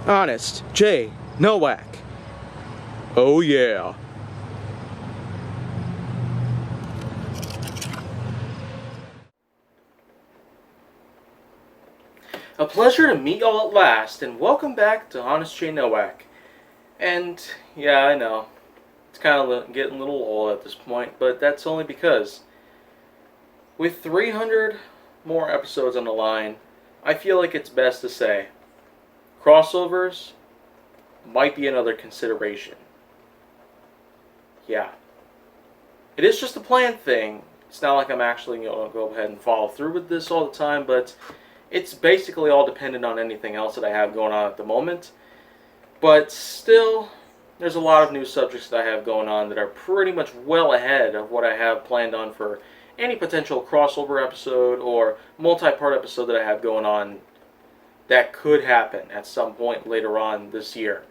Honest J. Nowak. Oh yeah. A pleasure to meet y'all at last, and welcome back to Honest J. Nowak. And yeah, I know, it's kind of getting a little old at this point, but that's only because with 300 more episodes on the line, I feel like it's best to say crossovers might be another consideration. Yeah. It is just a planned thing. It's not like I'm actually going to go ahead and follow through with this all the time, but it's basically all dependent on anything else that I have going on at the moment. But still, there's a lot of new subjects that I have going on that are pretty much well ahead of what I have planned on for any potential crossover episode or multi-part episode that I have going on that could happen at some point later on this year.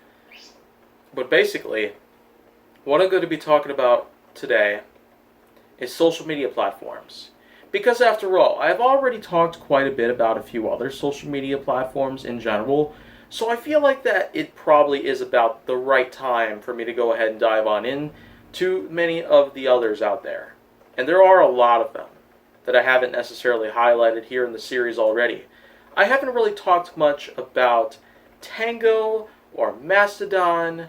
But basically, what I'm going to be talking about today is social media platforms. Because after all, I've already talked quite a bit about a few other social media platforms in general, so I feel like that it probably is about the right time for me to go ahead and dive on in to many of the others out there. And there are a lot of them that I haven't necessarily highlighted here in the series already. I haven't really talked much about Tango or Mastodon.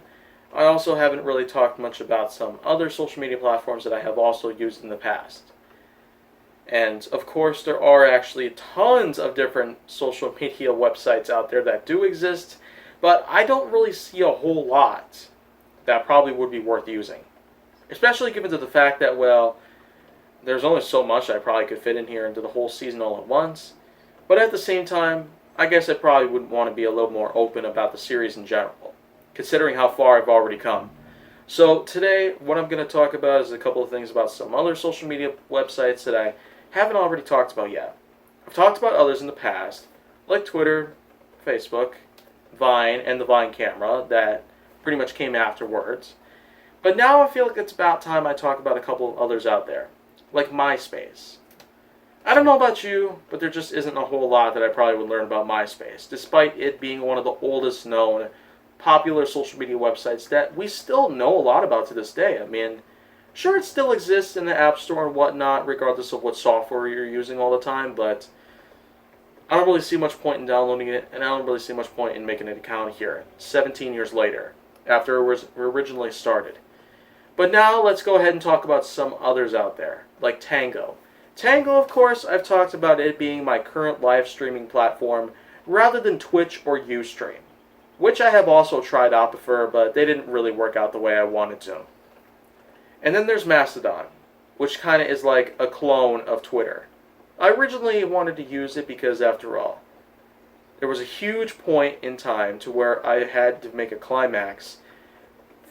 I also haven't really talked much about some other social media platforms that I have also used in the past. And of course, there are actually tons of different social media websites out there that do exist, but I don't really see a whole lot that probably would be worth using. Especially given to the fact that, well, there's only so much I probably could fit in here into the whole season all at once. But at the same time, I guess I probably would want to be a little more open about the series in general, considering how far I've already come. So today, what I'm going to talk about is a couple of things about some other social media websites that I haven't already talked about yet. I've talked about others in the past, like Twitter, Facebook, Vine, and the Vine camera that pretty much came afterwards. But now I feel like it's about time I talk about a couple of others out there, like MySpace. I don't know about you, but there just isn't a whole lot that I probably would learn about MySpace, despite it being one of the oldest known popular social media websites that we still know a lot about to this day. I mean, sure, it still exists in the App Store and whatnot, regardless of what software you're using all the time, but I don't really see much point in downloading it, and I don't really see much point in making an account here, 17 years later, after it was originally started. But now, let's go ahead and talk about some others out there, like Tango. Tango, of course, I've talked about it being my current live streaming platform, rather than Twitch or Ustream, which I have also tried out before, but they didn't really work out the way I wanted to. And then there's Mastodon, which kind of is like a clone of Twitter. I originally wanted to use it because, after all, there was a huge point in time to where I had to make a climax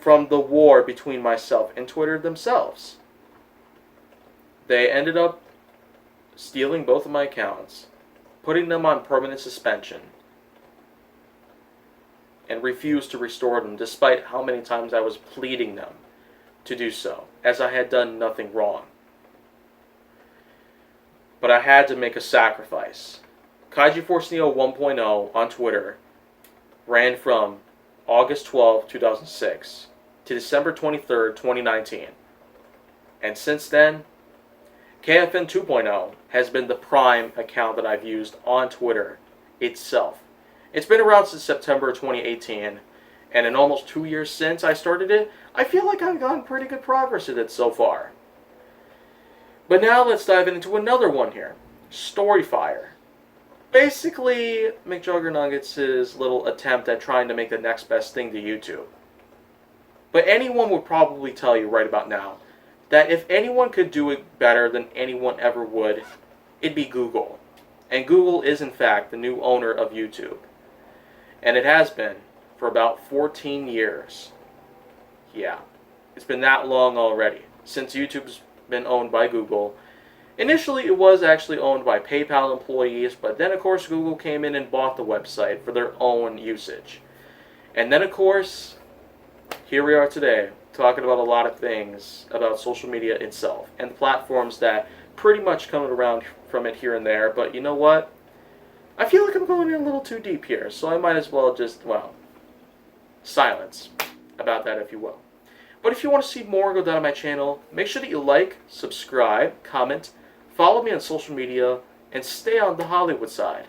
from the war between myself and Twitter themselves. They ended up stealing both of my accounts, putting them on permanent suspension, and refused to restore them despite how many times I was pleading them to do so, as I had done nothing wrong. But I had to make a sacrifice. Kaiji Force Neo 1.0 on Twitter ran from August 12, 2006 to December 23, 2019. And since then, KFN 2.0 has been the prime account that I've used on Twitter itself. It's been around since September 2018, and in almost 2 years since I started it, I feel like I've gotten pretty good progress with it so far. But now let's dive into another one here, Storyfire. Basically, McJuggernuggets' little attempt at trying to make the next best thing to YouTube. But anyone would probably tell you right about now that if anyone could do it better than anyone ever would, it'd be Google. And Google is in fact the new owner of YouTube. And it has been for about 14 years. Yeah, it's been that long already, since YouTube's been owned by Google. Initially, it was actually owned by PayPal employees, but then, of course, Google came in and bought the website for their own usage. And then, of course, here we are today, talking about a lot of things about social media itself and the platforms that pretty much come around from it here and there. But you know what? I feel like I'm going in a little too deep here, so I might as well just, well, silence about that, if you will. But if you want to see more go down on my channel, make sure that you like, subscribe, comment, follow me on social media, and stay on the Hollywood side.